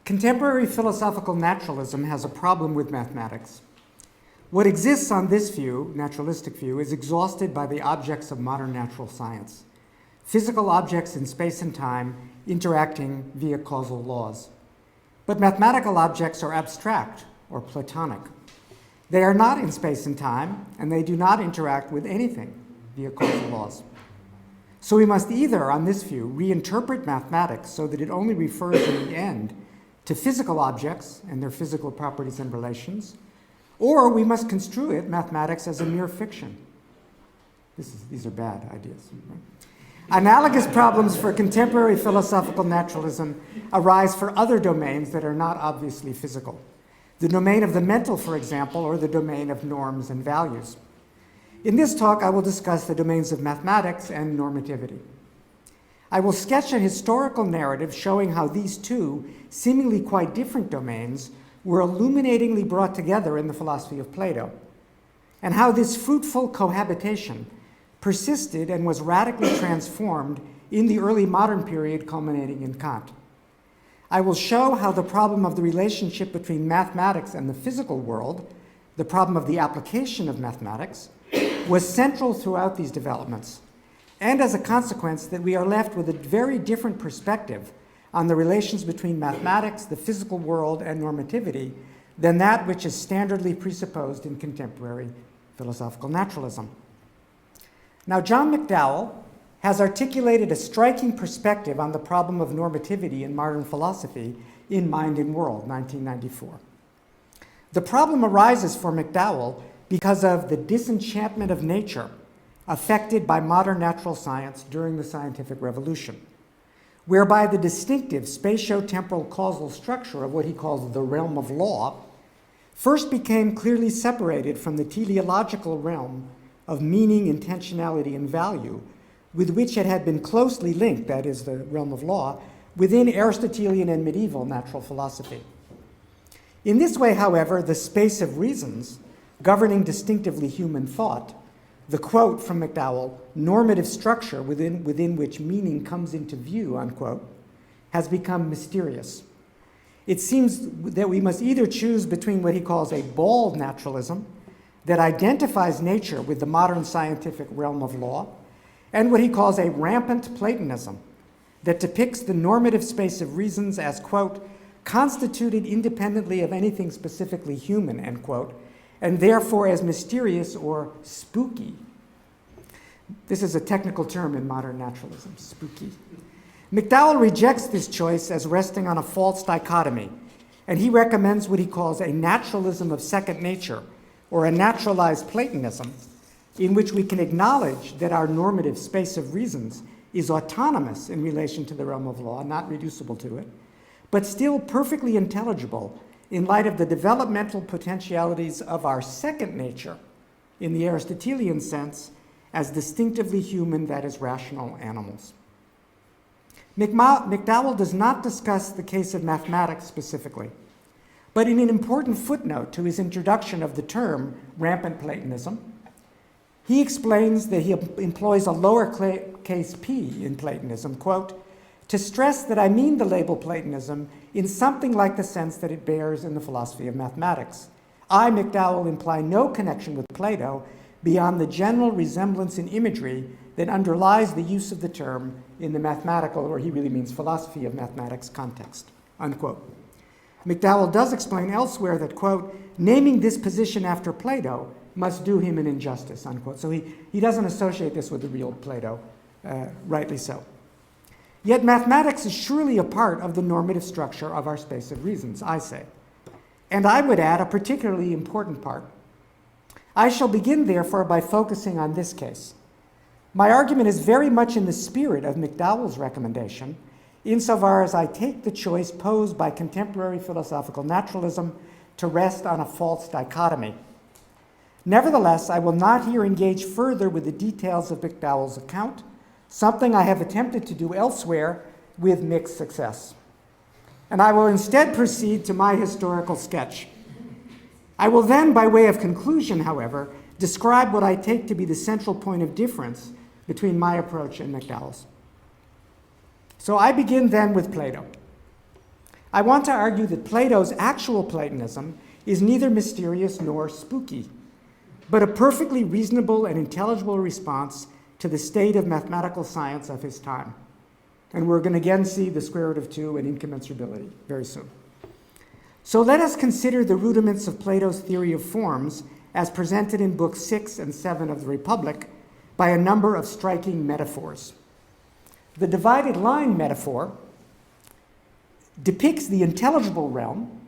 Contemporary philosophical naturalism has a problem with mathematics. What exists on this view, naturalistic view, is exhausted by the objects of modern natural science, physical objects in space and time interacting via causal laws. But mathematical objects are abstract or Platonic. They are not in space and time, and they do not interact with anything via causal laws. So we must either, on this view, reinterpret mathematics so that it only refers in the end to physical objects and their physical properties and relations, or we must construe it, mathematics, as a mere fiction. These are bad ideas. Right? Analogous problems for contemporary philosophical naturalism arise for other domains that are not obviously physical. The domain of the mental, for example, or the domain of norms and values. In this talk, I will discuss the domains of mathematics and normativity. I will sketch a historical narrative showing how these two seemingly quite different domains were illuminatingly brought together in the philosophy of Plato, and how this fruitful cohabitation persisted and was radically transformed in the early modern period culminating in Kant. I will show how the problem of the relationship between mathematics and the physical world, the problem of the application of mathematics, was central throughout these developments, and as a consequence that we are left with a very different perspective on the relations between mathematics, the physical world, and normativity than that which is standardly presupposed in contemporary philosophical naturalism. Now, John McDowell has articulated a striking perspective on the problem of normativity in modern philosophy in Mind and World, 1994. The problem arises for McDowell because of the disenchantment of nature affected by modern natural science during the scientific revolution, whereby the distinctive spatio-temporal causal structure of what he calls the realm of law first became clearly separated from the teleological realm of meaning, intentionality, and value, with which it had been closely linked, that is, the realm of law, within Aristotelian and medieval natural philosophy. In this way, however, the space of reasons governing distinctively human thought, the quote from McDowell, normative structure within which meaning comes into view, unquote, has become mysterious. It seems that we must either choose between what he calls a bald naturalism that identifies nature with the modern scientific realm of law, and what he calls a rampant Platonism that depicts the normative space of reasons as, quote, constituted independently of anything specifically human, end quote, and therefore as mysterious or spooky. This is a technical term in modern naturalism, spooky. McDowell rejects this choice as resting on a false dichotomy, and he recommends what he calls a naturalism of second nature, or a naturalized Platonism, in which we can acknowledge that our normative space of reasons is autonomous in relation to the realm of law, not reducible to it, but still perfectly intelligible in light of the developmental potentialities of our second nature, in the Aristotelian sense, as distinctively human, that is, rational animals. McDowell does not discuss the case of mathematics specifically, but in an important footnote to his introduction of the term rampant Platonism, he explains that he employs a lowercase p in Platonism, quote, to stress that I mean the label Platonism in something like the sense that it bears in the philosophy of mathematics. I, McDowell, imply no connection with Plato beyond the general resemblance in imagery that underlies the use of the term in the mathematical, or he really means philosophy of mathematics context, unquote. McDowell does explain elsewhere that, quote, naming this position after Plato must do him an injustice, unquote. So he doesn't associate this with the real Plato, rightly so. Yet mathematics is surely a part of the normative structure of our space of reasons, I say. And I would add a particularly important part. I shall begin, therefore, by focusing on this case. My argument is very much in the spirit of McDowell's recommendation, insofar as I take the choice posed by contemporary philosophical naturalism to rest on a false dichotomy. Nevertheless, I will not here engage further with the details of McDowell's account, something I have attempted to do elsewhere with mixed success. And I will instead proceed to my historical sketch. I will then, by way of conclusion, however, describe what I take to be the central point of difference between my approach and McDowell's. So I begin then with Plato. I want to argue that Plato's actual Platonism is neither mysterious nor spooky, but a perfectly reasonable and intelligible response to the state of mathematical science of his time. And we're going to again see the square root of 2 and incommensurability very soon. So let us consider the rudiments of Plato's theory of forms as presented in books 6 and 7 of the Republic by a number of striking metaphors. The divided line metaphor depicts the intelligible realm,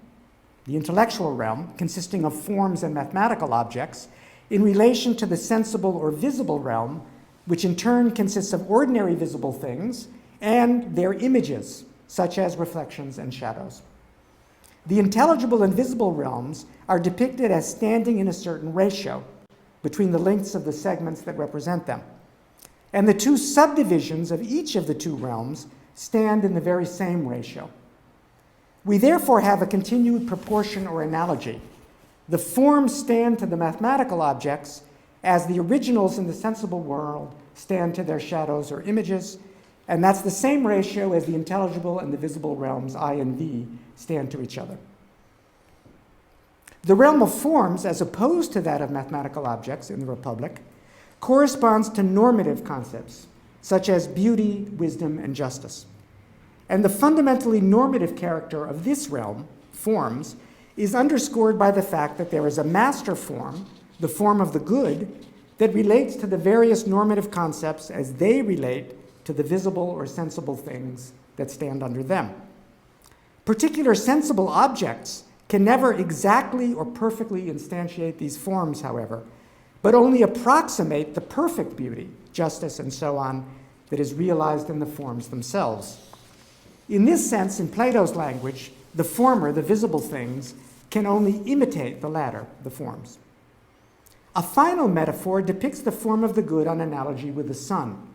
the intellectual realm, consisting of forms and mathematical objects, in relation to the sensible or visible realm, which in turn consists of ordinary visible things and their images, such as reflections and shadows. The intelligible and visible realms are depicted as standing in a certain ratio between the lengths of the segments that represent them. And the two subdivisions of each of the two realms stand in the very same ratio. We therefore have a continued proportion or analogy. The forms stand to the mathematical objects as the originals in the sensible world stand to their shadows or images, and that's the same ratio as the intelligible and the visible realms, I and V, stand to each other. The realm of forms, as opposed to that of mathematical objects in the Republic, corresponds to normative concepts, such as beauty, wisdom, and justice. And the fundamentally normative character of this realm, forms, is underscored by the fact that there is a master form, the form of the good, that relates to the various normative concepts as they relate to the visible or sensible things that stand under them. Particular sensible objects can never exactly or perfectly instantiate these forms, however, but only approximate the perfect beauty, justice, and so on, that is realized in the forms themselves. In this sense, in Plato's language, the former, the visible things, can only imitate the latter, the forms. A final metaphor depicts the form of the good on analogy with the sun.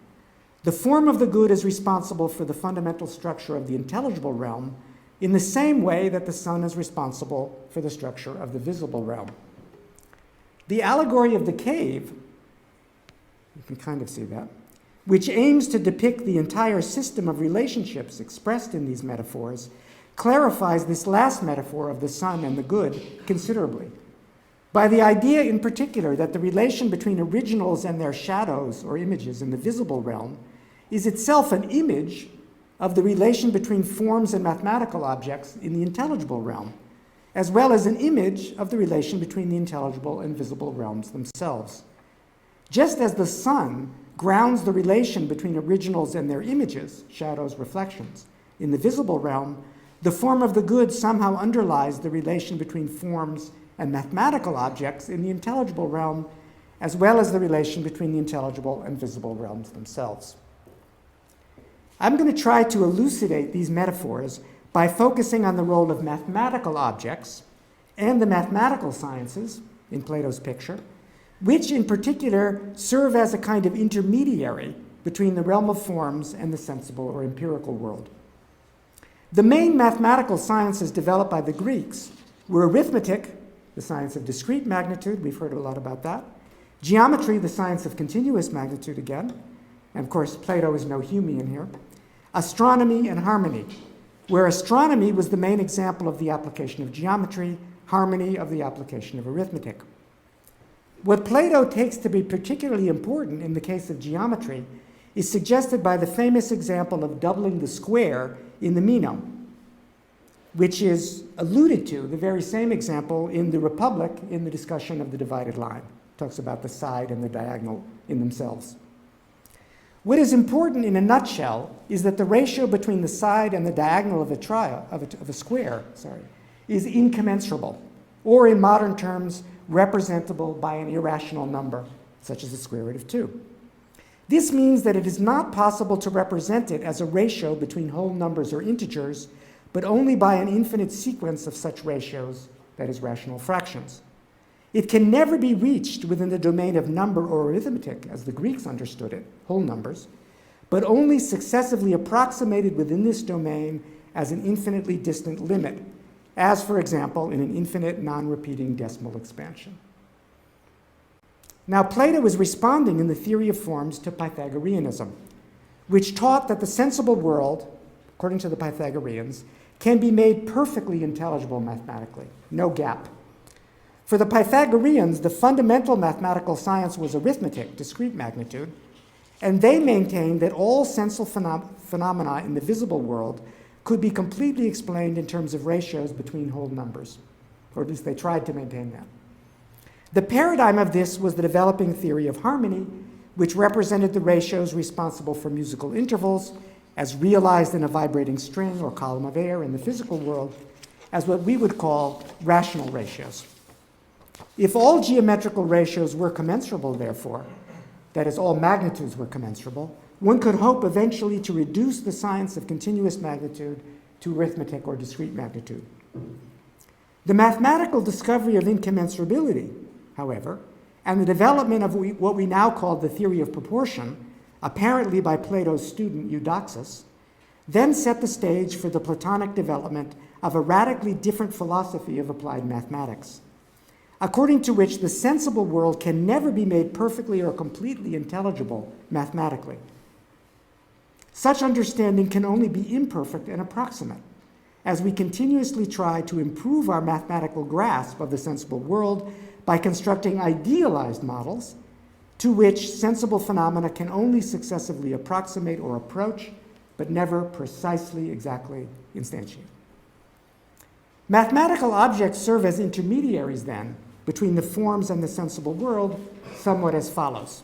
The form of the good is responsible for the fundamental structure of the intelligible realm in the same way that the sun is responsible for the structure of the visible realm. The allegory of the cave, you can kind of see that, which aims to depict the entire system of relationships expressed in these metaphors, clarifies this last metaphor of the sun and the good considerably, by the idea in particular that the relation between originals and their shadows or images in the visible realm is itself an image of the relation between forms and mathematical objects in the intelligible realm, as well as an image of the relation between the intelligible and visible realms themselves. Just as the sun grounds the relation between originals and their images, shadows, reflections, in the visible realm, the form of the good somehow underlies the relation between forms and mathematical objects in the intelligible realm, as well as the relation between the intelligible and visible realms themselves. I'm going to try to elucidate these metaphors by focusing on the role of mathematical objects and the mathematical sciences in Plato's picture, which in particular serve as a kind of intermediary between the realm of forms and the sensible or empirical world. The main mathematical sciences developed by the Greeks were arithmetic, the science of discrete magnitude, we've heard a lot about that, geometry, the science of continuous magnitude again, and of course Plato is no Humean here, astronomy and harmony, where astronomy was the main example of the application of geometry, harmony of the application of arithmetic. What Plato takes to be particularly important in the case of geometry is suggested by the famous example of doubling the square in the Meno, which is alluded to, the very same example in the Republic in the discussion of the divided line. It talks about the side and the diagonal in themselves. What is important in a nutshell is that the ratio between the side and the diagonal of a square is incommensurable, or in modern terms, representable by an irrational number, such as the square root of 2. This means that it is not possible to represent it as a ratio between whole numbers or integers, but only by an infinite sequence of such ratios, that is, rational fractions. It can never be reached within the domain of number or arithmetic, as the Greeks understood it, whole numbers, but only successively approximated within this domain as an infinitely distant limit, as, for example, in an infinite non-repeating decimal expansion. Now, Plato was responding in the theory of forms to Pythagoreanism, which taught that the sensible world according to the Pythagoreans, can be made perfectly intelligible mathematically, no gap. For the Pythagoreans, the fundamental mathematical science was arithmetic, discrete magnitude, and they maintained that all sensible phenomena in the visible world could be completely explained in terms of ratios between whole numbers, or at least they tried to maintain that. The paradigm of this was the developing theory of harmony, which represented the ratios responsible for musical intervals as realized in a vibrating string or column of air in the physical world as what we would call rational ratios. If all geometrical ratios were commensurable, therefore, that is, all magnitudes were commensurable, one could hope eventually to reduce the science of continuous magnitude to arithmetic or discrete magnitude. The mathematical discovery of incommensurability, however, and the development of what we now call the theory of proportion, apparently by Plato's student Eudoxus, then set the stage for the Platonic development of a radically different philosophy of applied mathematics, according to which the sensible world can never be made perfectly or completely intelligible mathematically. Such understanding can only be imperfect and approximate, as we continuously try to improve our mathematical grasp of the sensible world by constructing idealized models to which sensible phenomena can only successively approximate or approach, but never precisely exactly instantiate. Mathematical objects serve as intermediaries, then, between the forms and the sensible world, somewhat as follows.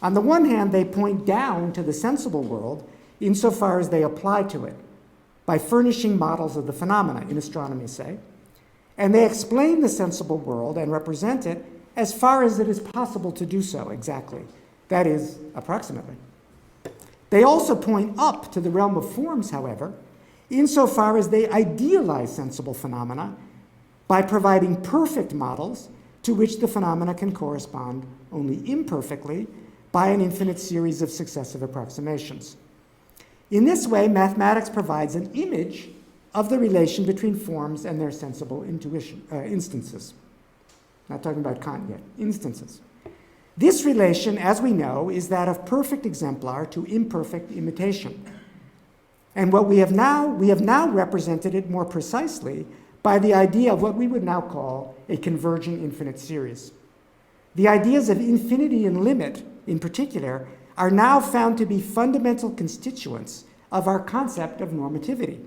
On the one hand, they point down to the sensible world insofar as they apply to it, by furnishing models of the phenomena, in astronomy, say, and they explain the sensible world and represent it as far as it is possible to do so exactly, that is, approximately. They also point up to the realm of forms, however, insofar as they idealize sensible phenomena by providing perfect models to which the phenomena can correspond only imperfectly by an infinite series of successive approximations. In this way, mathematics provides an image of the relation between forms and their sensible instances. Not talking about Kant yet, instances. This relation, as we know, is that of perfect exemplar to imperfect imitation. And we have now represented it more precisely by the idea of what we would now call a converging infinite series. The ideas of infinity and limit, in particular, are now found to be fundamental constituents of our concept of normativity.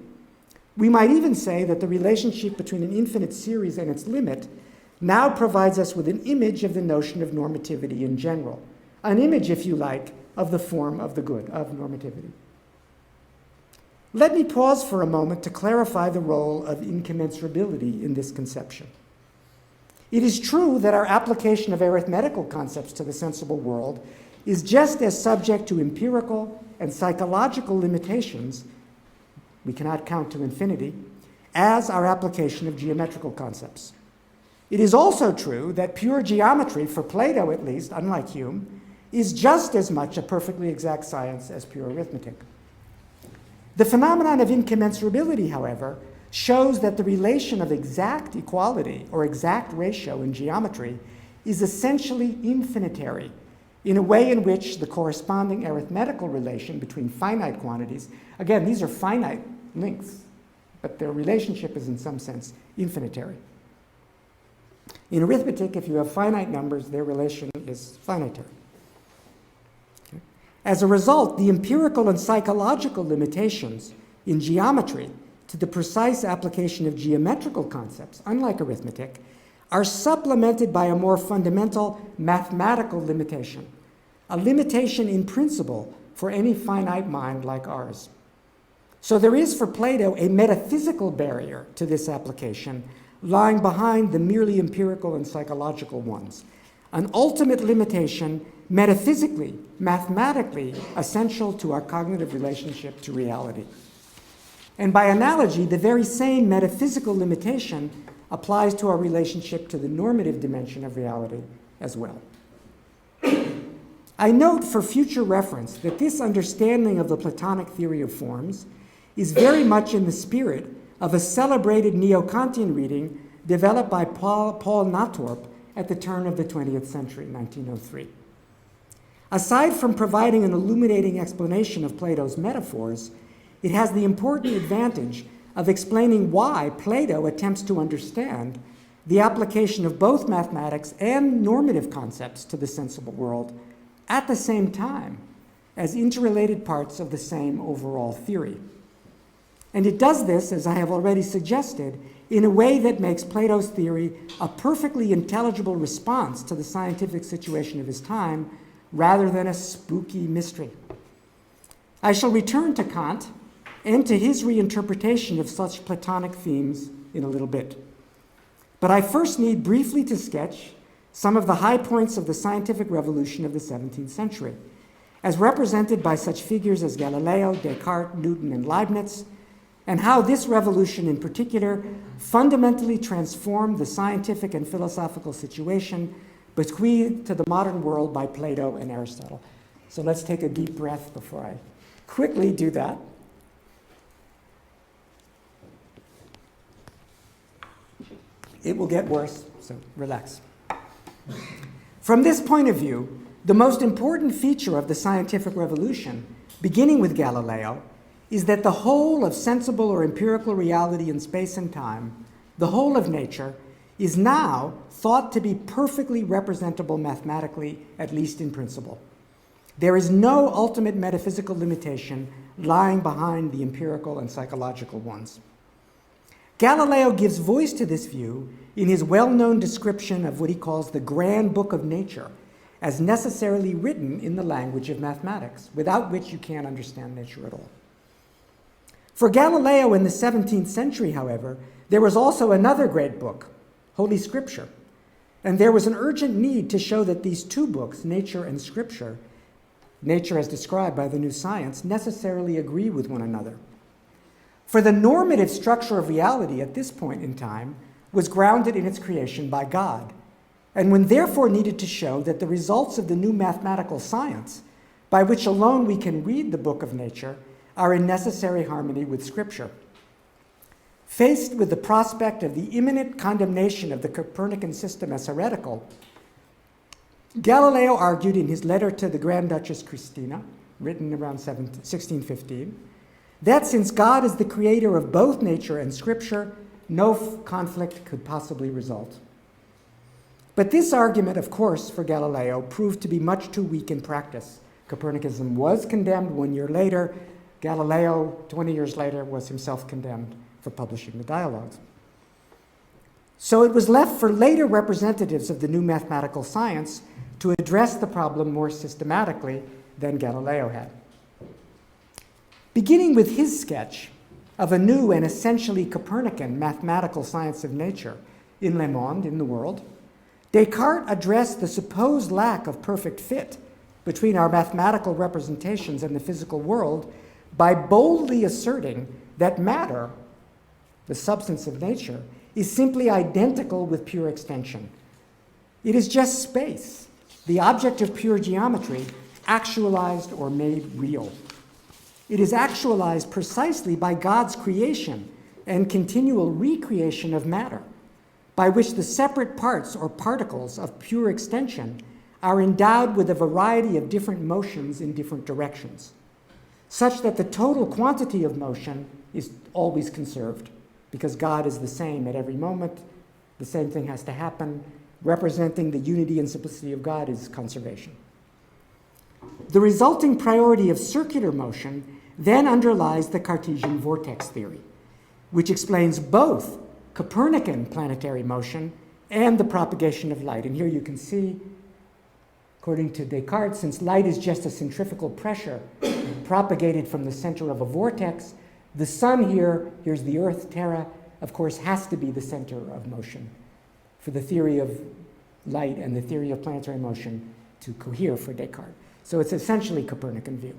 We might even say that the relationship between an infinite series and its limit now provides us with an image of the notion of normativity in general, an image, if you like, of the form of the good, of normativity. Let me pause for a moment to clarify the role of incommensurability in this conception. It is true that our application of arithmetical concepts to the sensible world is just as subject to empirical and psychological limitations, we cannot count to infinity, as our application of geometrical concepts. It is also true that pure geometry, for Plato at least, unlike Hume, is just as much a perfectly exact science as pure arithmetic. The phenomenon of incommensurability, however, shows that the relation of exact equality or exact ratio in geometry is essentially infinitary in a way in which the corresponding arithmetical relation between finite quantities, again, these are finite lengths, but their relationship is in some sense infinitary. In arithmetic, if you have finite numbers, their relation is finitary. Okay. As a result, the empirical and psychological limitations in geometry to the precise application of geometrical concepts, unlike arithmetic, are supplemented by a more fundamental mathematical limitation, a limitation in principle for any finite mind like ours. So there is for Plato a metaphysical barrier to this application lying behind the merely empirical and psychological ones, an ultimate limitation metaphysically, mathematically essential to our cognitive relationship to reality. And by analogy, the very same metaphysical limitation applies to our relationship to the normative dimension of reality as well. I note for future reference that this understanding of the Platonic theory of forms is very much in the spirit of a celebrated neo-Kantian reading developed by Paul Natorp at the turn of the 20th century, 1903. Aside from providing an illuminating explanation of Plato's metaphors, it has the important advantage of explaining why Plato attempts to understand the application of both mathematics and normative concepts to the sensible world at the same time as interrelated parts of the same overall theory. And it does this, as I have already suggested, in a way that makes Plato's theory a perfectly intelligible response to the scientific situation of his time, rather than a spooky mystery. I shall return to Kant and to his reinterpretation of such Platonic themes in a little bit. But I first need briefly to sketch some of the high points of the scientific revolution of the 17th century, as represented by such figures as Galileo, Descartes, Newton, and Leibniz, and how this revolution in particular fundamentally transformed the scientific and philosophical situation bequeathed to the modern world by Plato and Aristotle. So let's take a deep breath before I quickly do that. It will get worse, so relax. From this point of view, the most important feature of the scientific revolution, beginning with Galileo, is that the whole of sensible or empirical reality in space and time, the whole of nature, is now thought to be perfectly representable mathematically, at least in principle. There is no ultimate metaphysical limitation lying behind the empirical and psychological ones. Galileo gives voice to this view in his well-known description of what he calls the grand book of nature, as necessarily written in the language of mathematics, without which you can't understand nature at all. For Galileo in the 17th century, however, there was also another great book, Holy Scripture, and there was an urgent need to show that these two books, nature and scripture, nature as described by the new science, necessarily agree with one another. For the normative structure of reality at this point in time was grounded in its creation by God, and one therefore needed to show that the results of the new mathematical science, by which alone we can read the book of nature, are in necessary harmony with Scripture. Faced with the prospect of the imminent condemnation of the Copernican system as heretical, Galileo argued in his letter to the Grand Duchess Christina, written around 1615, that since God is the creator of both nature and Scripture, no conflict could possibly result. But this argument, of course, for Galileo, proved to be much too weak in practice. Copernicanism was condemned 1 year later. Galileo, 20 years later, was himself condemned for publishing the dialogues. So it was left for later representatives of the new mathematical science to address the problem more systematically than Galileo had. Beginning with his sketch of a new and essentially Copernican mathematical science of nature in Le Monde, in the World, Descartes addressed the supposed lack of perfect fit between our mathematical representations and the physical world by boldly asserting that matter, the substance of nature, is simply identical with pure extension. It is just space, the object of pure geometry, actualized or made real. It is actualized precisely by God's creation and continual recreation of matter, by which the separate parts or particles of pure extension are endowed with a variety of different motions in different directions, such that the total quantity of motion is always conserved, because God is the same at every moment. The same thing has to happen. Representing the unity and simplicity of God is conservation. The resulting priority of circular motion then underlies the Cartesian vortex theory, which explains both Copernican planetary motion and the propagation of light. And here you can see, according to Descartes, since light is just a centrifugal pressure propagated from the center of a vortex, the sun here, here's the Earth, Terra, of course, has to be the center of motion for the theory of light and the theory of planetary motion to cohere for Descartes. So it's essentially Copernican view.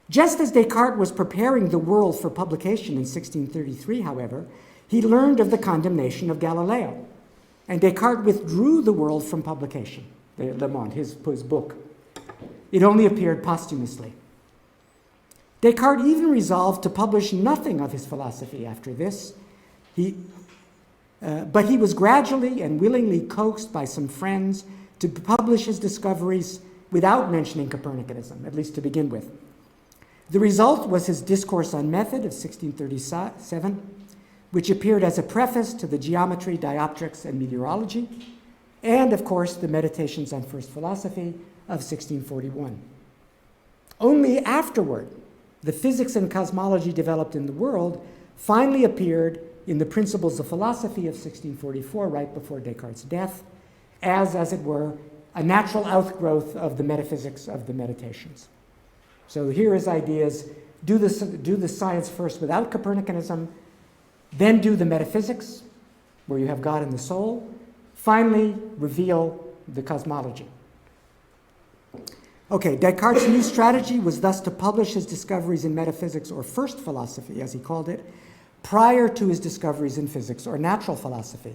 Just as Descartes was preparing the world for publication in 1633, however, he learned of the condemnation of Galileo, and Descartes withdrew the world from publication, Le Monde, his book. It only appeared posthumously. Descartes even resolved to publish nothing of his philosophy after this. But he was gradually and willingly coaxed by some friends to publish his discoveries without mentioning Copernicanism, at least to begin with. The result was his Discourse on Method of 1637, which appeared as a preface to the Geometry, Dioptrics, and Meteorology, and, of course, the Meditations on First Philosophy of 1641. Only afterward, the physics and cosmology developed in the world finally appeared in the Principles of Philosophy of 1644, right before Descartes' death, as it were, a natural outgrowth of the metaphysics of the Meditations. So here his ideas: do the science first without Copernicanism, then do the metaphysics, where you have God and the soul, finally reveal the cosmology. Okay, Descartes' new strategy was thus to publish his discoveries in metaphysics, or first philosophy, as he called it, prior to his discoveries in physics, or natural philosophy,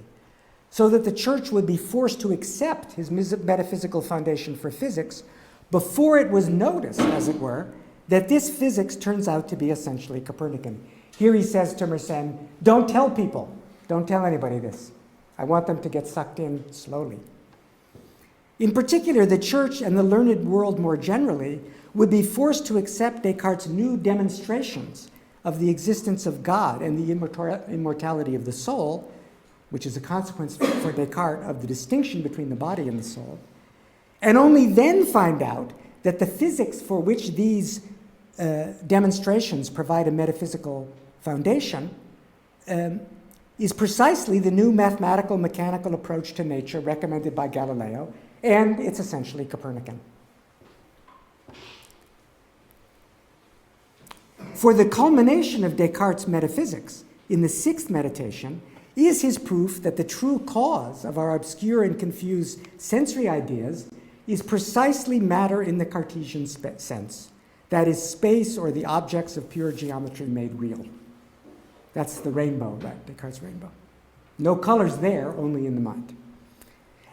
so that the church would be forced to accept his metaphysical foundation for physics before it was noticed, as it were, that this physics turns out to be essentially Copernican. Here he says to Mersenne, don't tell people, don't tell anybody this. I want them to get sucked in slowly. In particular, the church and the learned world more generally would be forced to accept Descartes' new demonstrations of the existence of God and the immortality of the soul, which is a consequence for Descartes of the distinction between the body and the soul, and only then find out that the physics for which these demonstrations provide a metaphysical foundation is precisely the new mathematical mechanical approach to nature recommended by Galileo, and it's essentially Copernican. For the culmination of Descartes' metaphysics in the sixth meditation is his proof that the true cause of our obscure and confused sensory ideas is precisely matter in the Cartesian sense, that is, space or the objects of pure geometry made real. That's the rainbow, right? Descartes' rainbow. No colors there, only in the mind.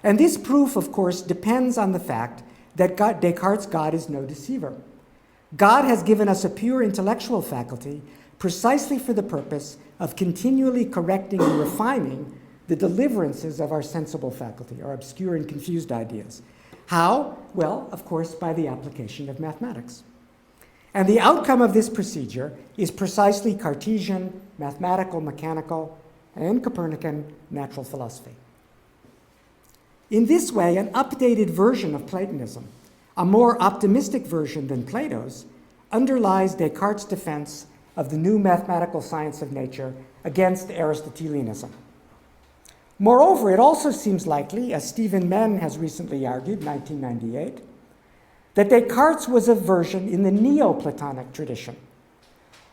And this proof, of course, depends on the fact that Descartes' God is no deceiver. God has given us a pure intellectual faculty precisely for the purpose of continually correcting and refining the deliverances of our sensible faculty, our obscure and confused ideas. How? Well, of course, by the application of mathematics. And the outcome of this procedure is precisely Cartesian, mathematical, mechanical, and Copernican natural philosophy. In this way, an updated version of Platonism, a more optimistic version than Plato's, underlies Descartes' defense of the new mathematical science of nature against Aristotelianism. Moreover, it also seems likely, as Stephen Menn has recently argued, 1998, that Descartes was a version in the Neoplatonic tradition.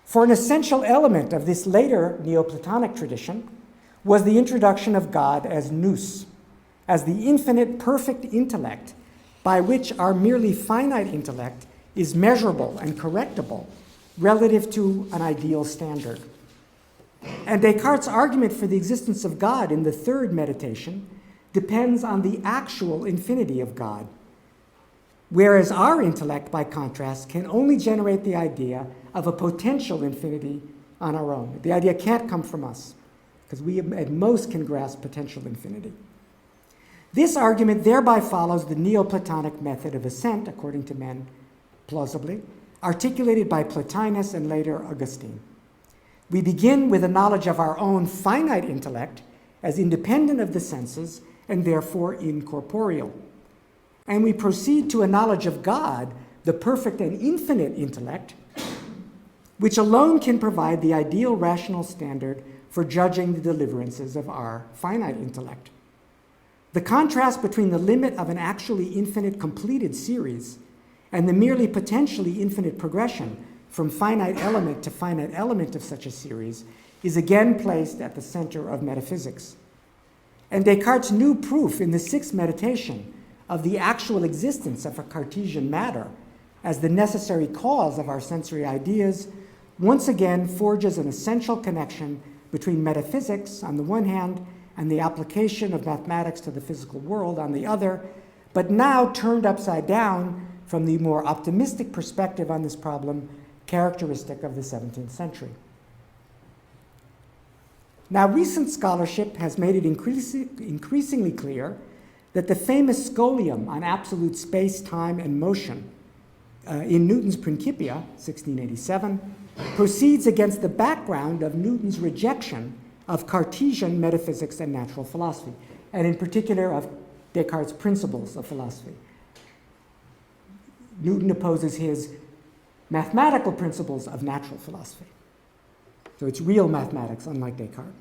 For an essential element of this later Neoplatonic tradition was the introduction of God as nous, as the infinite perfect intellect by which our merely finite intellect is measurable and correctable relative to an ideal standard. And Descartes' argument for the existence of God in the third meditation depends on the actual infinity of God, whereas our intellect, by contrast, can only generate the idea of a potential infinity on our own. The idea can't come from us, because we at most can grasp potential infinity. This argument thereby follows the Neoplatonic method of assent, according to Menn, plausibly, articulated by Plotinus and later Augustine. We begin with a knowledge of our own finite intellect as independent of the senses and therefore incorporeal. And we proceed to a knowledge of God, the perfect and infinite intellect, which alone can provide the ideal rational standard for judging the deliverances of our finite intellect. The contrast between the limit of an actually infinite completed series and the merely potentially infinite progression from finite element to finite element of such a series is again placed at the center of metaphysics. And Descartes' new proof in the sixth meditation of the actual existence of a Cartesian matter as the necessary cause of our sensory ideas once again forges an essential connection between metaphysics on the one hand and the application of mathematics to the physical world on the other, but now turned upside down from the more optimistic perspective on this problem characteristic of the 17th century. Now, recent scholarship has made it increasingly clear that the famous scholium on absolute space, time, and motion in Newton's Principia, 1687, proceeds against the background of Newton's rejection of Cartesian metaphysics and natural philosophy, and in particular of Descartes' principles of philosophy. Newton opposes his mathematical principles of natural philosophy. So it's real mathematics, unlike Descartes.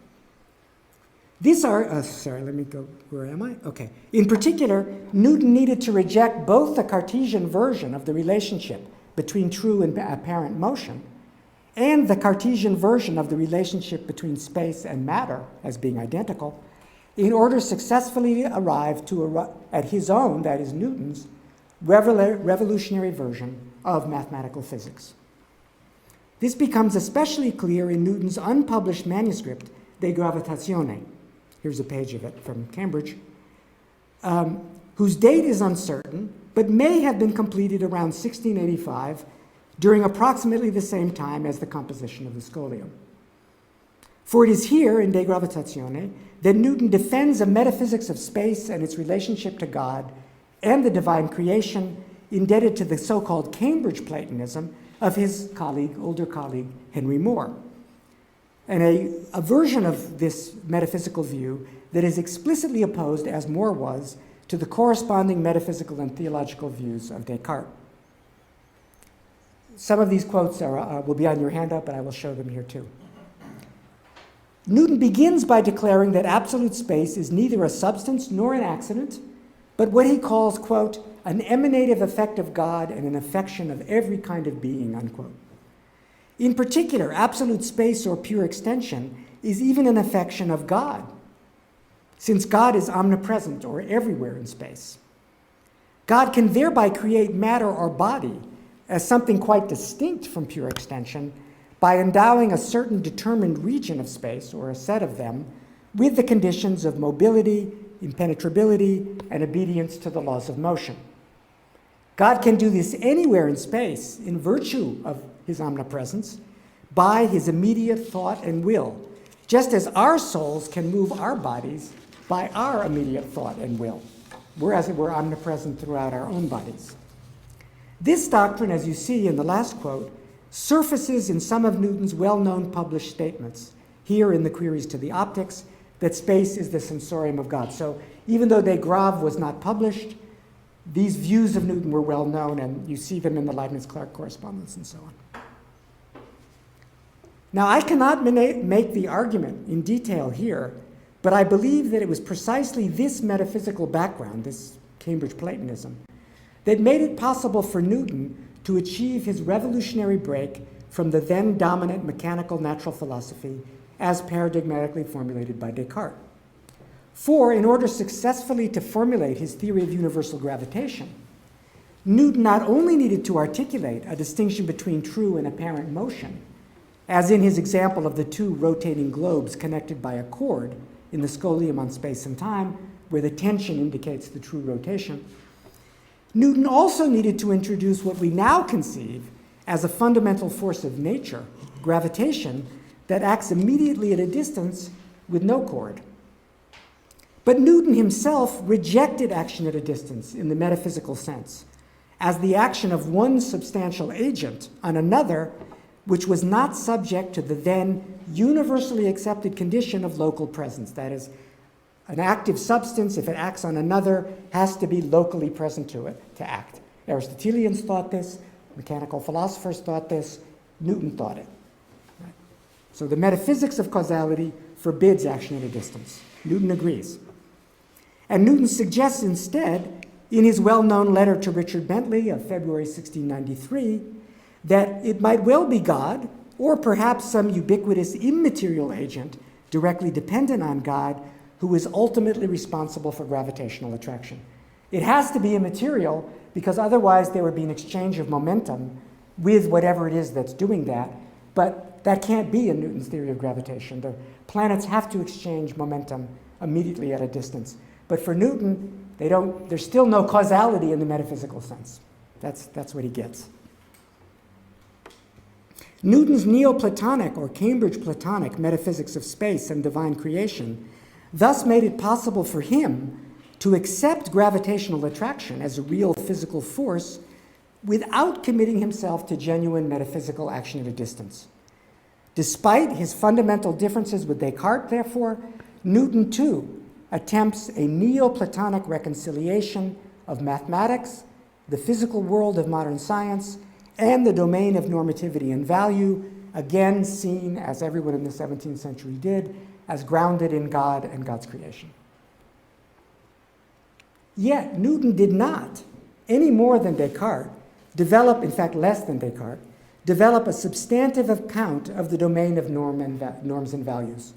These are, sorry, let me go, where am I? Okay. In particular, Newton needed to reject both the Cartesian version of the relationship between true and apparent motion and the Cartesian version of the relationship between space and matter as being identical in order successfully arrive at his own, that is Newton's, revolutionary version of mathematical physics. This becomes especially clear in Newton's unpublished manuscript, De Gravitatione. Here's a page of it from Cambridge, whose date is uncertain, but may have been completed around 1685 during approximately the same time as the composition of the Scholium. For it is here, in De Gravitatione, that Newton defends a metaphysics of space and its relationship to God and the divine creation indebted to the so-called Cambridge Platonism of his older colleague, Henry More, and a version of this metaphysical view that is explicitly opposed, as More was, to the corresponding metaphysical and theological views of Descartes. Some of these quotes will be on your handout, but I will show them here too. Newton begins by declaring that absolute space is neither a substance nor an accident, but what he calls, quote, an emanative effect of God and an affection of every kind of being, unquote. In particular, absolute space or pure extension is even an affection of God, since God is omnipresent or everywhere in space. God can thereby create matter or body as something quite distinct from pure extension by endowing a certain determined region of space, or a set of them, with the conditions of mobility, impenetrability, and obedience to the laws of motion. God can do this anywhere in space in virtue of his omnipresence by his immediate thought and will, just as our souls can move our bodies by our immediate thought and will, whereas we're omnipresent throughout our own bodies. This doctrine, as you see in the last quote, surfaces in some of Newton's well-known published statements, here in the Queries to the Optics, that space is the sensorium of God. So even though De Graaf was not published, these views of Newton were well known, and you see them in the Leibniz-Clark correspondence and so on. Now, I cannot make the argument in detail here, but I believe that it was precisely this metaphysical background, this Cambridge Platonism, that made it possible for Newton to achieve his revolutionary break from the then dominant mechanical natural philosophy as paradigmatically formulated by Descartes. For in order successfully to formulate his theory of universal gravitation, Newton not only needed to articulate a distinction between true and apparent motion, as in his example of the two rotating globes connected by a cord in the Scholium on space and time, where the tension indicates the true rotation, Newton also needed to introduce what we now conceive as a fundamental force of nature, gravitation, that acts immediately at a distance with no cord. But Newton himself rejected action at a distance in the metaphysical sense, as the action of one substantial agent on another, which was not subject to the then universally accepted condition of local presence. That is, an active substance, if it acts on another, has to be locally present to it to act. Aristotelians thought this, mechanical philosophers thought this, Newton thought it. Right? So the metaphysics of causality forbids action at a distance. Newton agrees. And Newton suggests instead, in his well-known letter to Richard Bentley of February 1693, that it might well be God, or perhaps some ubiquitous immaterial agent directly dependent on God, who is ultimately responsible for gravitational attraction. It has to be immaterial because otherwise there would be an exchange of momentum with whatever it is that's doing that, but that can't be in Newton's theory of gravitation. The planets have to exchange momentum immediately at a distance. But for Newton, there's still no causality in the metaphysical sense. That's what he gets. Newton's Neoplatonic or Cambridge Platonic metaphysics of space and divine creation thus made it possible for him to accept gravitational attraction as a real physical force without committing himself to genuine metaphysical action at a distance. Despite his fundamental differences with Descartes, therefore, Newton too attempts a Neoplatonic reconciliation of mathematics, the physical world of modern science, and the domain of normativity and value, again seen, as everyone in the 17th century did, as grounded in God and God's creation. Yet Newton did not, any more than Descartes, develop, in fact less than Descartes, develop a substantive account of the domain of norms and values,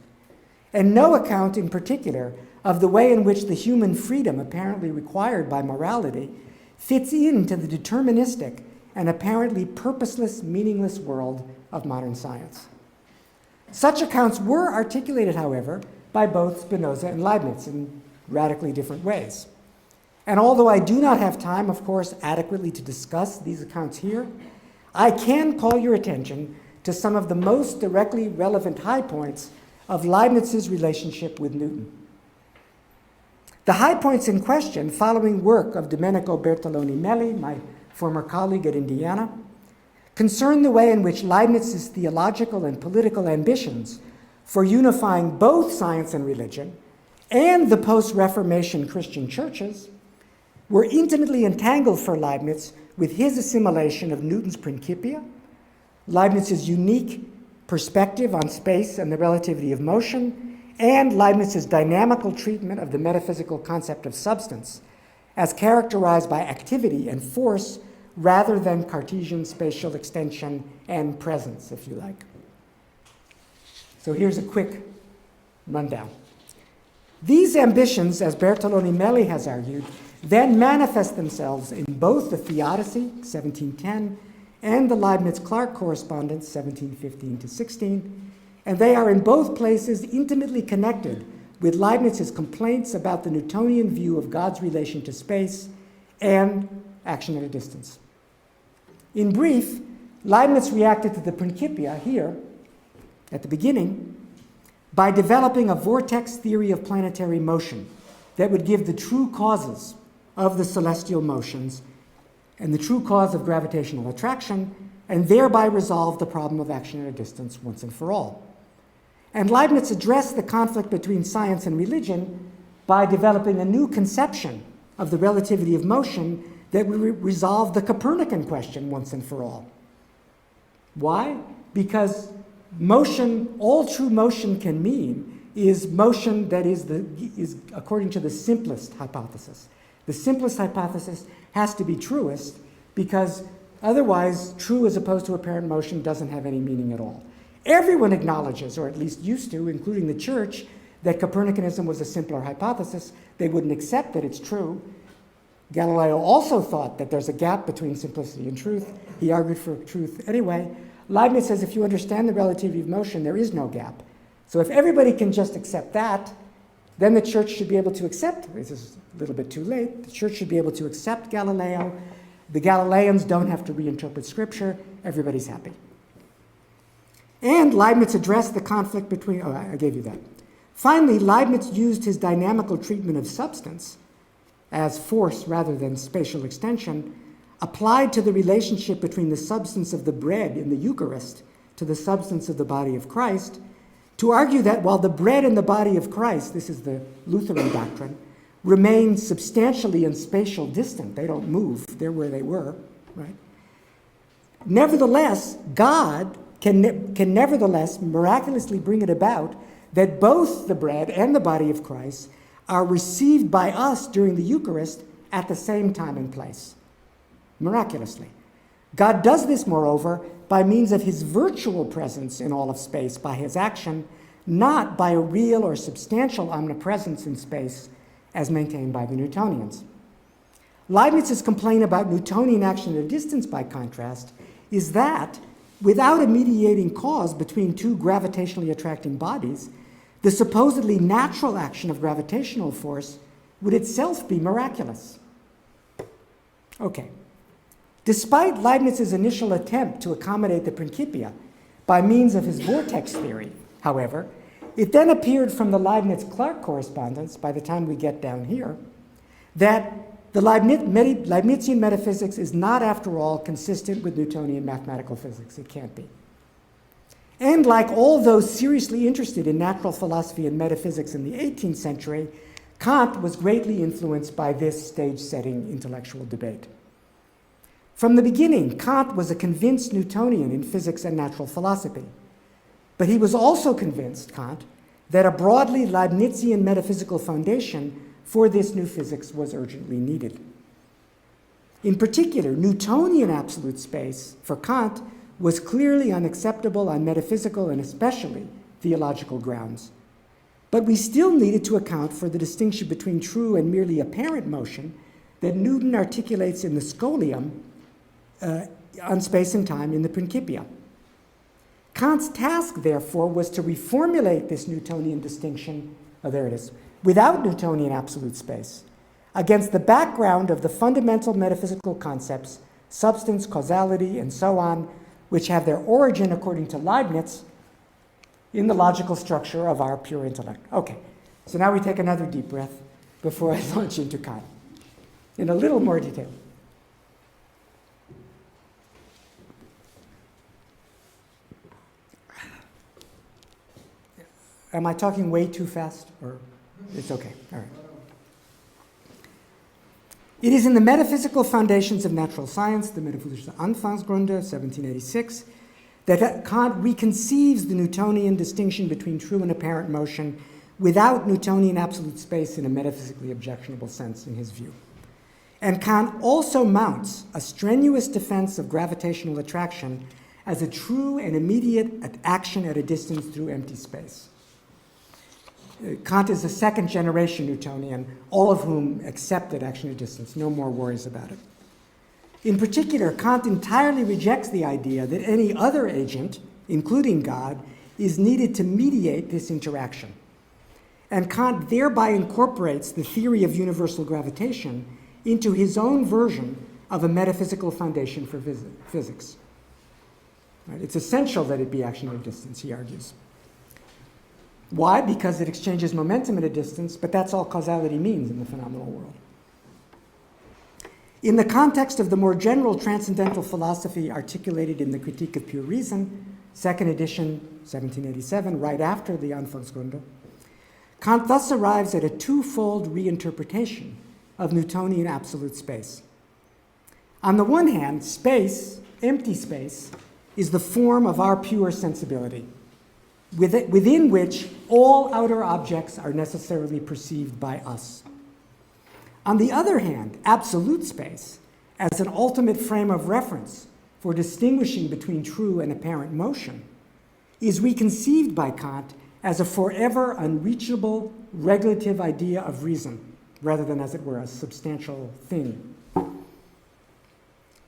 and no account in particular of the way in which the human freedom apparently required by morality fits into the deterministic and apparently purposeless, meaningless world of modern science. Such accounts were articulated, however, by both Spinoza and Leibniz in radically different ways. And although I do not have time, of course, adequately to discuss these accounts here, I can call your attention to some of the most directly relevant high points of Leibniz's relationship with Newton. The high points in question, following work of Domenico Bertoloni Melli, my former colleague at Indiana, concern the way in which Leibniz's theological and political ambitions for unifying both science and religion and the post-Reformation Christian churches were intimately entangled for Leibniz with his assimilation of Newton's Principia, Leibniz's unique perspective on space and the relativity of motion, and Leibniz's dynamical treatment of the metaphysical concept of substance as characterized by activity and force rather than Cartesian spatial extension and presence, if you like. So here's a quick rundown. These ambitions, as Bertoloni Melli has argued, then manifest themselves in both the Theodicy, 1710, and the Leibniz-Clark correspondence, 1715 to 16, and they are in both places intimately connected with Leibniz's complaints about the Newtonian view of God's relation to space and action at a distance. In brief, Leibniz reacted to the Principia here, at the beginning, by developing a vortex theory of planetary motion that would give the true causes of the celestial motions and the true cause of gravitational attraction, and thereby resolve the problem of action at a distance once and for all. And Leibniz addressed the conflict between science and religion by developing a new conception of the relativity of motion that would resolve the Copernican question once and for all. Why? Because motion, all true motion can mean is motion that is according to the simplest hypothesis. The simplest hypothesis has to be truest because otherwise true as opposed to apparent motion doesn't have any meaning at all. Everyone acknowledges, or at least used to, including the church, that Copernicanism was a simpler hypothesis. They wouldn't accept that it's true. Galileo also thought that there's a gap between simplicity and truth. He argued for truth anyway. Leibniz says if you understand the relativity of motion, there is no gap. So if everybody can just accept that, then the church should be able to accept, this is a little bit too late, the church should be able to accept Galileo. The Galileans don't have to reinterpret scripture. Everybody's happy. And Leibniz addressed the conflict between, oh, I gave you that. Finally, Leibniz used his dynamical treatment of substance as force rather than spatial extension, applied to the relationship between the substance of the bread in the Eucharist to the substance of the body of Christ, to argue that while the bread and the body of Christ, this is the Lutheran doctrine, remain substantially and spatial distant, they don't move, they're where they were, right? Nevertheless, God can nevertheless miraculously bring it about that both the bread and the body of Christ are received by us during the Eucharist at the same time and place, miraculously. God does this, moreover, by means of his virtual presence in all of space by his action, not by a real or substantial omnipresence in space as maintained by the Newtonians. Leibniz's complaint about Newtonian action at a distance, by contrast, is that without a mediating cause between two gravitationally attracting bodies, the supposedly natural action of gravitational force would itself be miraculous. Okay. Despite Leibniz's initial attempt to accommodate the Principia by means of his vortex theory, however, it then appeared from the Leibniz-Clark correspondence, by the time we get down here, that the Leibnizian metaphysics is not, after all, consistent with Newtonian mathematical physics. It can't be. And like all those seriously interested in natural philosophy and metaphysics in the 18th century, Kant was greatly influenced by this stage-setting intellectual debate. From the beginning, Kant was a convinced Newtonian in physics and natural philosophy. But he was also convinced, Kant, that a broadly Leibnizian metaphysical foundation for this new physics was urgently needed. In particular, Newtonian absolute space, for Kant, was clearly unacceptable on metaphysical and especially theological grounds. But we still needed to account for the distinction between true and merely apparent motion that Newton articulates in the Scholium on space and time in the Principia. Kant's task, therefore, was to reformulate this Newtonian distinction, there it is, without Newtonian absolute space, against the background of the fundamental metaphysical concepts, substance, causality, and so on, which have their origin, according to Leibniz, in the logical structure of our pure intellect. Okay, so now we take another deep breath before I launch into Kant in a little more detail. Am I talking way too fast, or it's okay? All right. It is in the metaphysical foundations of natural science, the Metaphysikalische Anfangsgründe, 1786, that Kant reconceives the Newtonian distinction between true and apparent motion without Newtonian absolute space in a metaphysically objectionable sense, in his view. And Kant also mounts a strenuous defense of gravitational attraction as a true and immediate action at a distance through empty space. Kant is a second-generation Newtonian, all of whom accepted action at distance, no more worries about it. In particular, Kant entirely rejects the idea that any other agent, including God, is needed to mediate this interaction. And Kant thereby incorporates the theory of universal gravitation into his own version of a metaphysical foundation for physics. Right? It's essential that it be action at a distance, he argues. Why? Because it exchanges momentum at a distance, but that's all causality means in the phenomenal world. In the context of the more general transcendental philosophy articulated in the Critique of Pure Reason, second edition, 1787, right after the Anfangsgründe, Kant thus arrives at a twofold reinterpretation of Newtonian absolute space. On the one hand, space, empty space, is the form of our pure sensibility, within which all outer objects are necessarily perceived by us. On the other hand, absolute space, as an ultimate frame of reference for distinguishing between true and apparent motion, is reconceived by Kant as a forever unreachable regulative idea of reason, rather than, as it were, a substantial thing.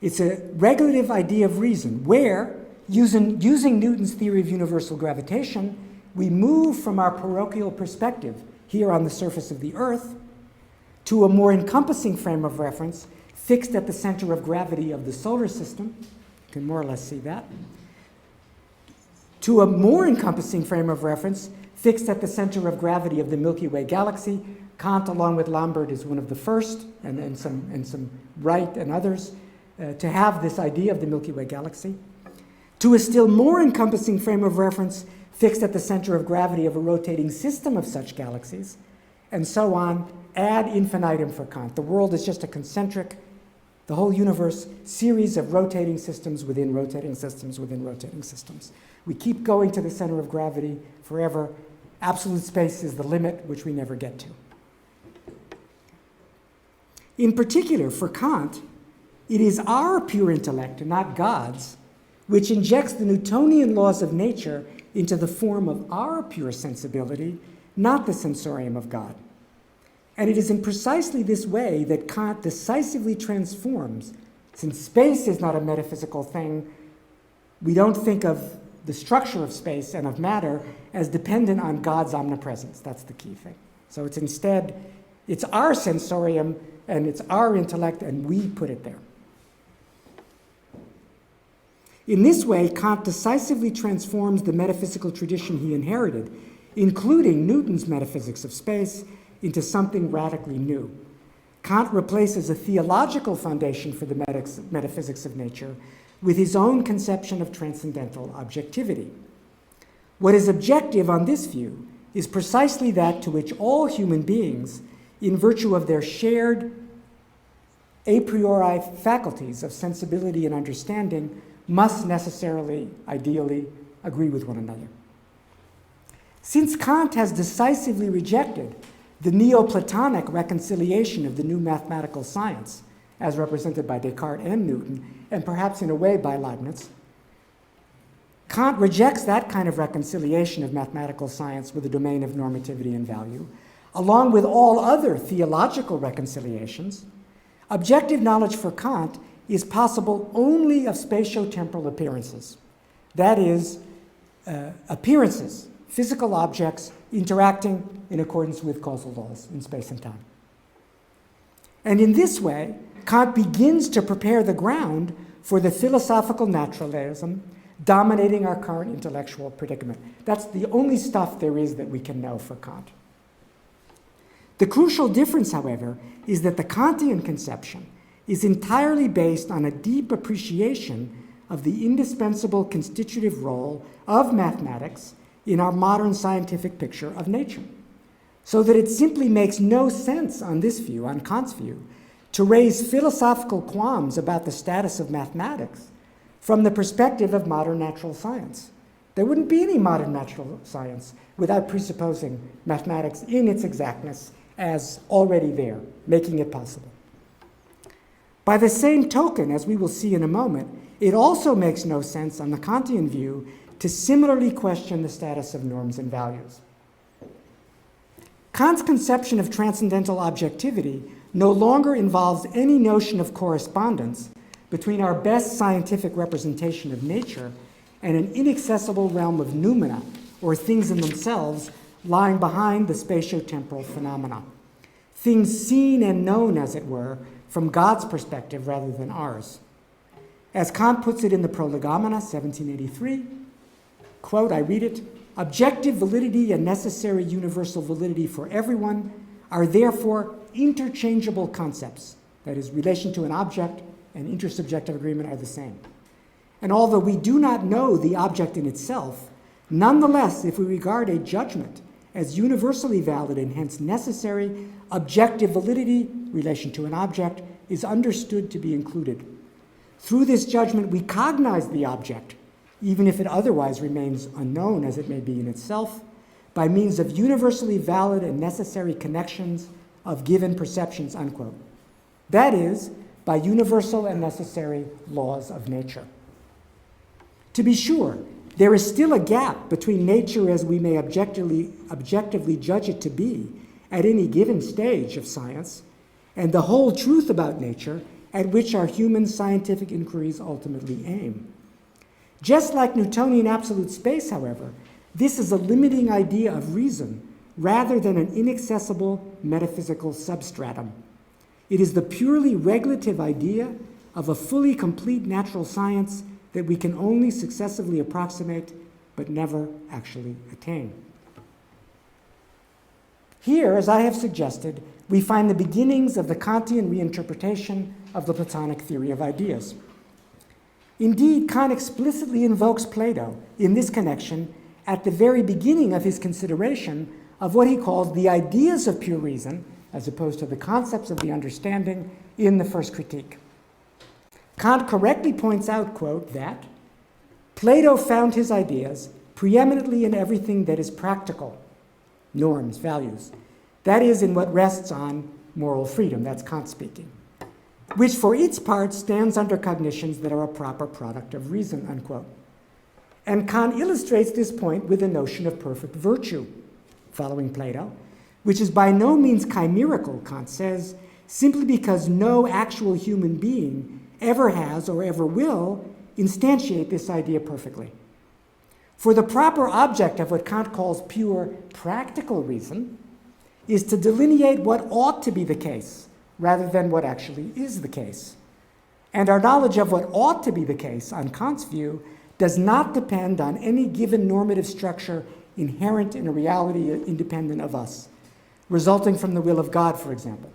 It's a regulative idea of reason where, using Newton's theory of universal gravitation, we move from our parochial perspective here on the surface of the Earth to a more encompassing frame of reference fixed at the center of gravity of the solar system. You can more or less see that. To a more encompassing frame of reference fixed at the center of gravity of the Milky Way galaxy. Kant, along with Lambert, is one of the first, and some Wright and others, to have this idea of the Milky Way galaxy. To a still more encompassing frame of reference fixed at the center of gravity of a rotating system of such galaxies, and so on, ad infinitum for Kant. The world is just a concentric, the whole universe, series of rotating systems within rotating systems within rotating systems. We keep going to the center of gravity forever. Absolute space is the limit, which we never get to. In particular, for Kant, it is our pure intellect, and not God's, which injects the Newtonian laws of nature into the form of our pure sensibility, not the sensorium of God. And it is in precisely this way that Kant decisively transforms. Since space is not a metaphysical thing, we don't think of the structure of space and of matter as dependent on God's omnipresence. That's the key thing. So it's instead, it's our sensorium and it's our intellect, and we put it there. In this way, Kant decisively transforms the metaphysical tradition he inherited, including Newton's metaphysics of space, into something radically new. Kant replaces a theological foundation for the metaphysics of nature with his own conception of transcendental objectivity. What is objective on this view is precisely that to which all human beings, in virtue of their shared a priori faculties of sensibility and understanding, must necessarily, ideally, agree with one another. Since Kant has decisively rejected the Neoplatonic reconciliation of the new mathematical science, as represented by Descartes and Newton, and perhaps in a way by Leibniz, Kant rejects that kind of reconciliation of mathematical science with the domain of normativity and value, along with all other theological reconciliations. Objective knowledge for Kant is possible only of spatio-temporal appearances. That is, appearances, physical objects interacting in accordance with causal laws in space and time. And in this way, Kant begins to prepare the ground for the philosophical naturalism dominating our current intellectual predicament. That's the only stuff there is that we can know for Kant. The crucial difference, however, is that the Kantian conception is entirely based on a deep appreciation of the indispensable constitutive role of mathematics in our modern scientific picture of nature, so that it simply makes no sense on this view, on Kant's view, to raise philosophical qualms about the status of mathematics from the perspective of modern natural science. There wouldn't be any modern natural science without presupposing mathematics in its exactness as already there, making it possible. By the same token, as we will see in a moment, it also makes no sense on the Kantian view to similarly question the status of norms and values. Kant's conception of transcendental objectivity no longer involves any notion of correspondence between our best scientific representation of nature and an inaccessible realm of noumena, or things in themselves, lying behind the spatio-temporal phenomena. Things seen and known, as it were, from God's perspective rather than ours. As Kant puts it in the Prolegomena, 1783, quote, I read it, objective validity and necessary universal validity for everyone are therefore interchangeable concepts. That is, relation to an object and intersubjective agreement are the same. And although we do not know the object in itself, nonetheless, if we regard a judgment as universally valid and hence necessary, objective validity, relation to an object, is understood to be included. Through this judgment, we cognize the object, even if it otherwise remains unknown as it may be in itself, by means of universally valid and necessary connections of given perceptions, unquote. That is, by universal and necessary laws of nature. To be sure, there is still a gap between nature as we may objectively judge it to be at any given stage of science, and the whole truth about nature at which our human scientific inquiries ultimately aim. Just like Newtonian absolute space, however, this is a limiting idea of reason rather than an inaccessible metaphysical substratum. It is the purely regulative idea of a fully complete natural science that we can only successively approximate but never actually attain. Here, as I have suggested, we find the beginnings of the Kantian reinterpretation of the Platonic theory of ideas. Indeed, Kant explicitly invokes Plato in this connection at the very beginning of his consideration of what he calls the ideas of pure reason, as opposed to the concepts of the understanding in the first critique. Kant correctly points out, quote, that Plato found his ideas preeminently in everything that is practical, norms, values. That is, in what rests on moral freedom, that's Kant speaking, which for its part stands under cognitions that are a proper product of reason, unquote. And Kant illustrates this point with the notion of perfect virtue, following Plato, which is by no means chimerical, Kant says, simply because no actual human being ever has or ever will instantiate this idea perfectly. For the proper object of what Kant calls pure practical reason is to delineate what ought to be the case rather than what actually is the case. And our knowledge of what ought to be the case, on Kant's view, does not depend on any given normative structure inherent in a reality independent of us, resulting from the will of God, for example.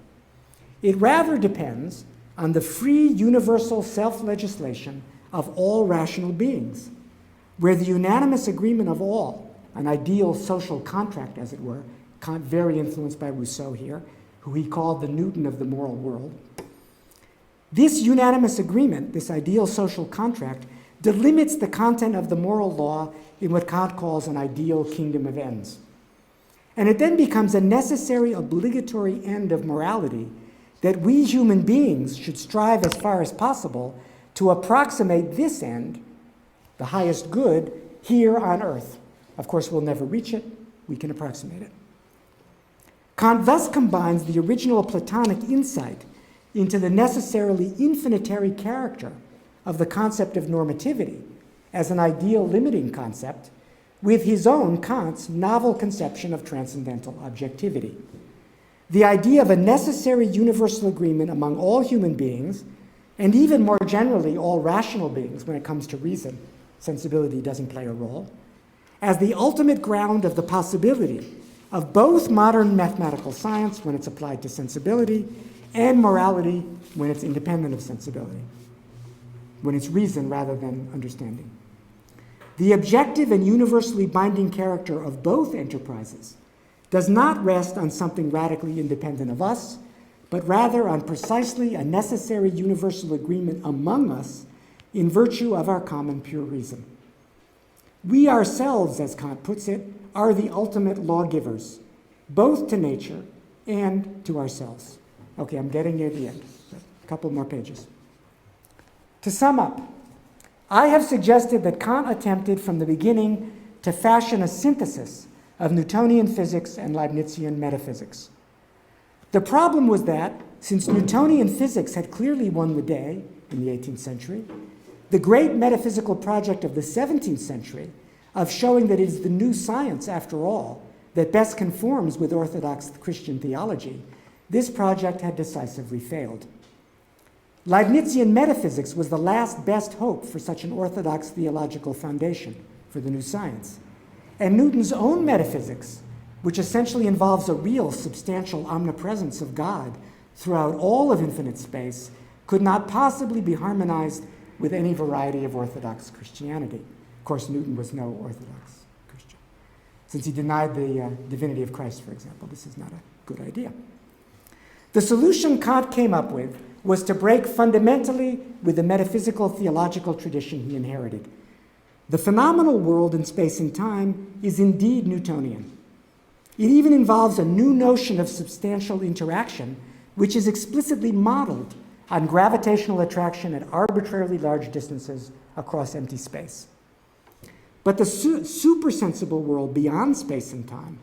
It rather depends on the free universal self-legislation of all rational beings, where the unanimous agreement of all, an ideal social contract, as it were, Kant very influenced by Rousseau here, who he called the Newton of the moral world. This unanimous agreement, this ideal social contract, delimits the content of the moral law in what Kant calls an ideal kingdom of ends. And it then becomes a necessary, obligatory end of morality that we human beings should strive as far as possible to approximate this end, the highest good, here on earth. Of course, we'll never reach it. We can approximate it. Kant thus combines the original Platonic insight into the necessarily infinitary character of the concept of normativity as an ideal limiting concept with his own, Kant's, novel conception of transcendental objectivity. The idea of a necessary universal agreement among all human beings, and even more generally all rational beings when it comes to reason, sensibility doesn't play a role, as the ultimate ground of the possibility of both modern mathematical science when it's applied to sensibility and morality when it's independent of sensibility, when it's reason rather than understanding. The objective and universally binding character of both enterprises does not rest on something radically independent of us, but rather on precisely a necessary universal agreement among us in virtue of our common pure reason. We ourselves, as Kant puts it, are the ultimate lawgivers, both to nature and to ourselves. Okay, I'm getting near the end. A couple more pages. To sum up, I have suggested that Kant attempted from the beginning to fashion a synthesis of Newtonian physics and Leibnizian metaphysics. The problem was that, since Newtonian physics had clearly won the day in the 18th century, the great metaphysical project of the 17th century of showing that it is the new science, after all, that best conforms with Orthodox Christian theology, this project had decisively failed. Leibnizian metaphysics was the last best hope for such an orthodox theological foundation for the new science. And Newton's own metaphysics, which essentially involves a real substantial omnipresence of God throughout all of infinite space, could not possibly be harmonized with any variety of Orthodox Christianity. Of course, Newton was no Orthodox Christian. Since he denied the divinity of Christ, for example, this is not a good idea. The solution Kant came up with was to break fundamentally with the metaphysical theological tradition he inherited. The phenomenal world in space and time is indeed Newtonian. It even involves a new notion of substantial interaction, which is explicitly modeled on gravitational attraction at arbitrarily large distances across empty space. But the supersensible world beyond space and time,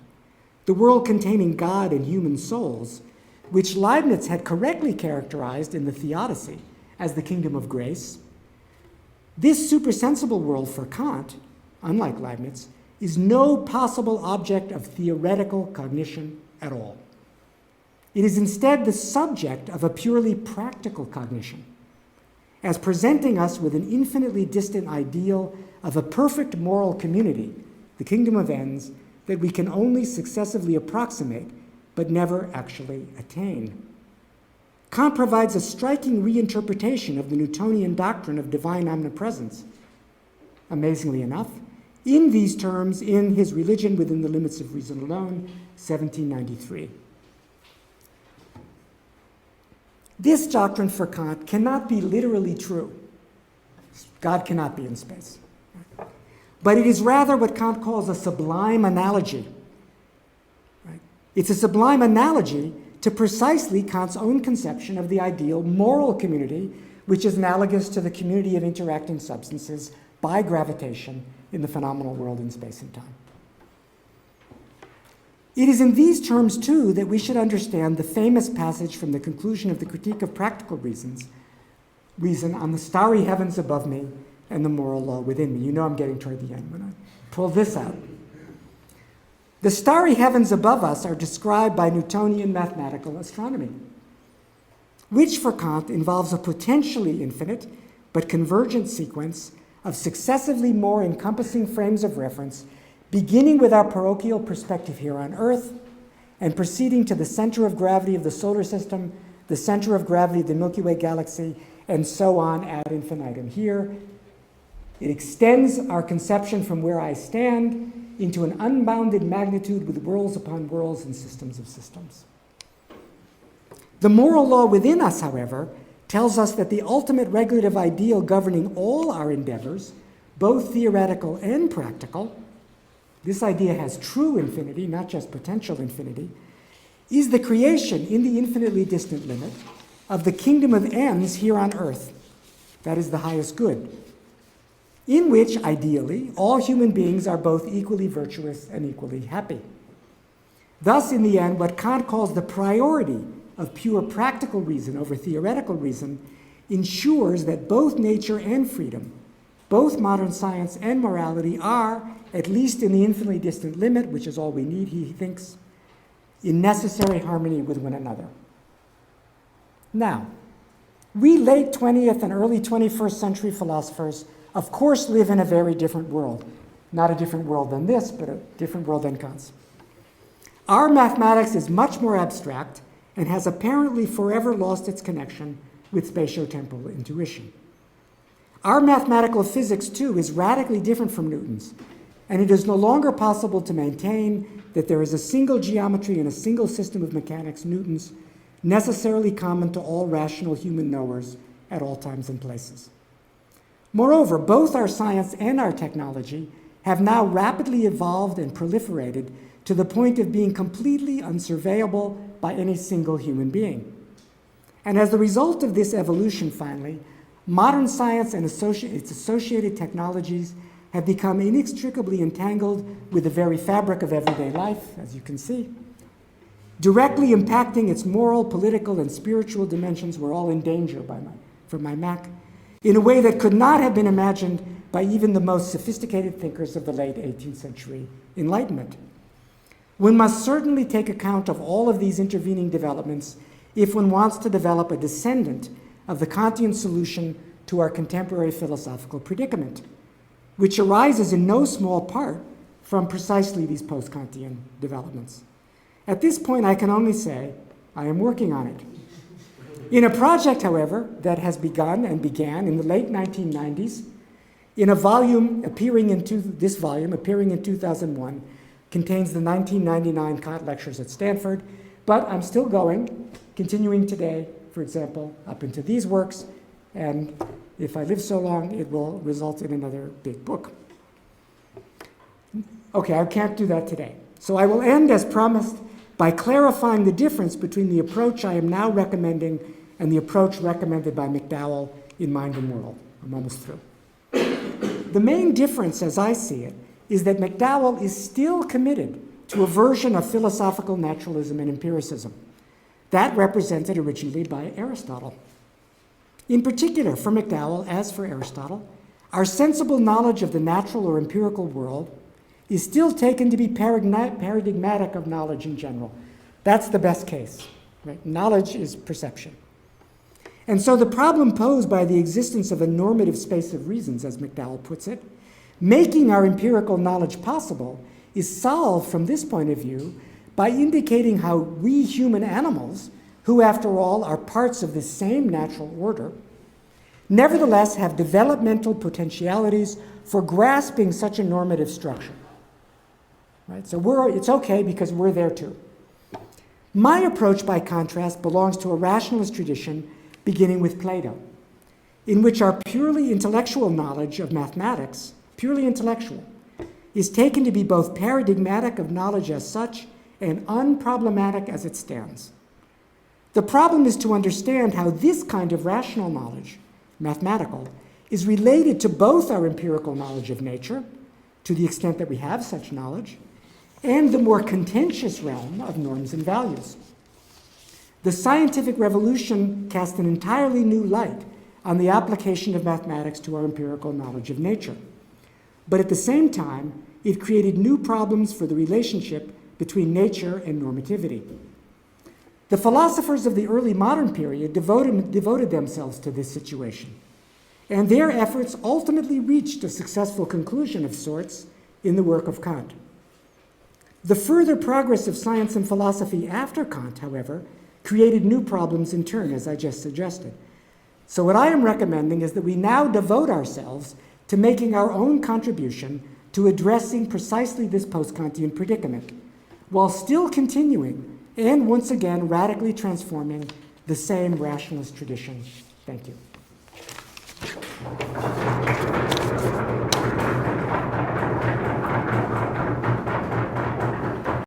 the world containing God and human souls, which Leibniz had correctly characterized in the Theodicy as the kingdom of grace, this supersensible world for Kant, unlike Leibniz, is no possible object of theoretical cognition at all. It is instead the subject of a purely practical cognition, as presenting us with an infinitely distant ideal of a perfect moral community, the kingdom of ends, that we can only successively approximate but never actually attain. Kant provides a striking reinterpretation of the Newtonian doctrine of divine omnipresence, amazingly enough, in these terms in his Religion Within the Limits of Reason Alone, 1793. This doctrine for Kant cannot be literally true. God cannot be in space. But it is rather what Kant calls a sublime analogy. Right? It's a sublime analogy to precisely Kant's own conception of the ideal moral community, which is analogous to the community of interacting substances by gravitation in the phenomenal world in space and time. It is in these terms, too, that we should understand the famous passage from the conclusion of the Critique of Practical Reason on the starry heavens above me and the moral law within me. You know I'm getting toward the end when I pull this out. The starry heavens above us are described by Newtonian mathematical astronomy, which for Kant involves a potentially infinite but convergent sequence of successively more encompassing frames of reference, beginning with our parochial perspective here on Earth and proceeding to the center of gravity of the solar system the center of gravity of the Milky Way galaxy, and so on ad infinitum. Here, it extends our conception from where I stand into an unbounded magnitude with worlds upon worlds and systems of systems. The moral law within us, however, tells us that the ultimate regulative ideal governing all our endeavors, both theoretical and practical, this idea has true infinity, not just potential infinity, is the creation in the infinitely distant limit of the kingdom of ends here on earth. That is the highest good, in which, ideally, all human beings are both equally virtuous and equally happy. Thus, in the end, what Kant calls the priority of pure practical reason over theoretical reason ensures that both nature and freedom, both modern science and morality are, at least in the infinitely distant limit, which is all we need, he thinks, in necessary harmony with one another. Now, we late 20th and early 21st century philosophers, of course, live in a very different world. Not a different world than this, but a different world than Kant's. Our mathematics is much more abstract and has apparently forever lost its connection with spatiotemporal intuition. Our mathematical physics, too, is radically different from Newton's, and it is no longer possible to maintain that there is a single geometry and a single system of mechanics, Newton's, necessarily common to all rational human knowers at all times and places. Moreover, both our science and our technology have now rapidly evolved and proliferated to the point of being completely unsurveyable by any single human being. And as a result of this evolution, finally, modern science and its associated technologies have become inextricably entangled with the very fabric of everyday life, as you can see. Directly impacting its moral, political, and spiritual dimensions, we're all in danger from my Mac, in a way that could not have been imagined by even the most sophisticated thinkers of the late 18th century Enlightenment. One must certainly take account of all of these intervening developments if one wants to develop a descendant of the Kantian solution to our contemporary philosophical predicament, which arises in no small part from precisely these post-Kantian developments. At this point, I can only say I am working on it. In a project, however, that has begun and began in the late 1990s, in a volume appearing in 2001, contains the 1999 Kant lectures at Stanford, but I'm still going, continuing today, for example, up into these works, and if I live so long, it will result in another big book. Okay, I can't do that today. So I will end, as promised, by clarifying the difference between the approach I am now recommending and the approach recommended by McDowell in Mind and World. I'm almost through. The main difference, as I see it, is that McDowell is still committed to a version of philosophical naturalism and empiricism, that represented originally by Aristotle. In particular, for McDowell, as for Aristotle, our sensible knowledge of the natural or empirical world is still taken to be paradigmatic of knowledge in general. That's the best case. Right? Knowledge is perception. And so the problem posed by the existence of a normative space of reasons, as McDowell puts it, making our empirical knowledge possible, is solved from this point of view by indicating how we human animals, who after all are parts of the same natural order, nevertheless have developmental potentialities for grasping such a normative structure. Right? So it's okay because we're there too. My approach, by contrast, belongs to a rationalist tradition beginning with Plato, in which our purely intellectual knowledge of mathematics, purely intellectual, is taken to be both paradigmatic of knowledge as such and unproblematic as it stands. The problem is to understand how this kind of rational knowledge, mathematical, is related to both our empirical knowledge of nature, to the extent that we have such knowledge, and the more contentious realm of norms and values. The scientific revolution cast an entirely new light on the application of mathematics to our empirical knowledge of nature. But at the same time, it created new problems for the relationship between nature and normativity. The philosophers of the early modern period devoted themselves to this situation, and their efforts ultimately reached a successful conclusion of sorts in the work of Kant. The further progress of science and philosophy after Kant, however, created new problems in turn, as I just suggested. So what I am recommending is that we now devote ourselves to making our own contribution to addressing precisely this post-Kantian predicament, while still continuing and once again radically transforming the same rationalist tradition. Thank you.